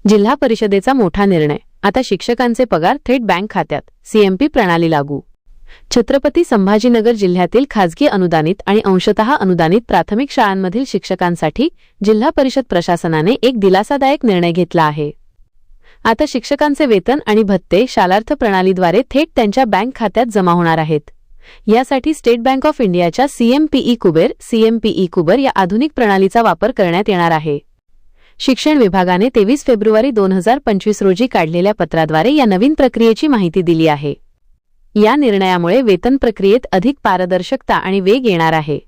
जिल्हा परिषदेचा मोठा निर्णय, आता शिक्षकांचे पगार थेट बँक खात्यात, सीएमपी प्रणाली लागू। छत्रपती संभाजीनगर जिल्ह्यातील खासगी अनुदानित आणि अंशतः अनुदानित प्राथमिक शाळांमधील शिक्षकांसाठी जिल्हा परिषद प्रशासनाने एक दिलासादायक निर्णय घेतला आहे। आता शिक्षकांचे वेतन आणि भत्ते शालार्थ प्रणालीद्वारे थेट त्यांच्या बँक खात्यात जमा होणार आहेत। यासाठी स्टेट बँक ऑफ इंडियाच्या सीएमपीई कुबेर या आधुनिक प्रणालीचा वापर करण्यात येणार आहे। शिक्षण विभागाने 23 फेब्रुवारी 2025 रोजी काढलेल्या पत्राद्वारे या नवीन प्रक्रियेची माहिती दिली आहे। या निर्णयामुळे वेतन प्रक्रियेत अधिक पारदर्शकता आणि वेग येणार आहे।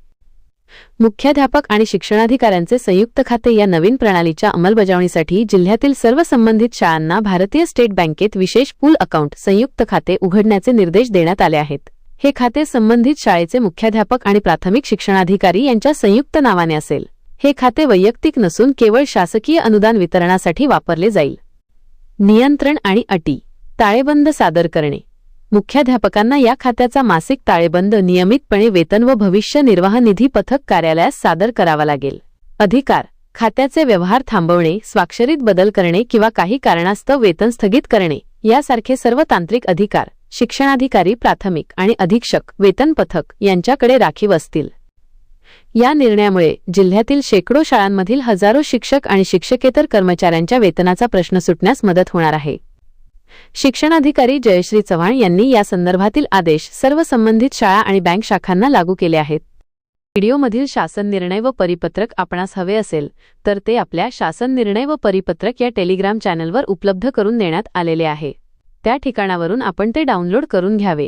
मुख्याध्यापक आणि शिक्षणाधिकाऱ्यांचे संयुक्त खाते या नवीन प्रणालीच्या अंमलबजावणीसाठी जिल्ह्यातील सर्व संबंधित शाळांना भारतीय स्टेट बँकेत विशेष पूल अकाउंट संयुक्त खाते उघडण्याचे निर्देश देण्यात आले आहेत। हे खाते संबंधित शाळेचे मुख्याध्यापक आणि प्राथमिक शिक्षणाधिकारी यांच्या संयुक्त नावाने असेल। हे खाते वैयक्तिक नसून केवळ शासकीय अनुदान वितरणासाठी वापरले जाईल। नियंत्रण आणि अटी, ताळेबंद सादर करणे। मुख्याध्यापकांना या खात्याचा मासिक ताळेबंद नियमितपणे वेतन व भविष्य निर्वाह निधी पथक कार्यालयास सादर करावा लागेल। अधिकार, खात्याचे व्यवहार थांबवणे, स्वाक्षरीत बदल करणे किंवा काही कारणास्तव वेतन स्थगित करणे यासारखे सर्व तांत्रिक अधिकार शिक्षणाधिकारी, प्राथमिक आणि अधीक्षक वेतन पथक यांच्याकडे राखीव असतील। या निर्णयामुळे जिल्ह्यातील शेकडो शाळांमधील हजारो शिक्षक आणि शिक्षकेतर कर्मचाऱ्यांच्या वेतनाचा प्रश्न सुटण्यास मदत होणार आहे। शिक्षणाधिकारी जयश्री चव्हाण यांनी या संदर्भातील आदेश सर्व संबंधित शाळा आणि बँक शाखांना लागू केले आहेत। व्हिडिओमधील शासन निर्णय व परिपत्रक आपणास हवे असेल तर ते आपल्या शासन निर्णय व परिपत्रक या टेलिग्राम चॅनलवर उपलब्ध करून देण्यात आलेले आहे। त्या ठिकाणावरून आपण ते डाउनलोड करून घ्यावे।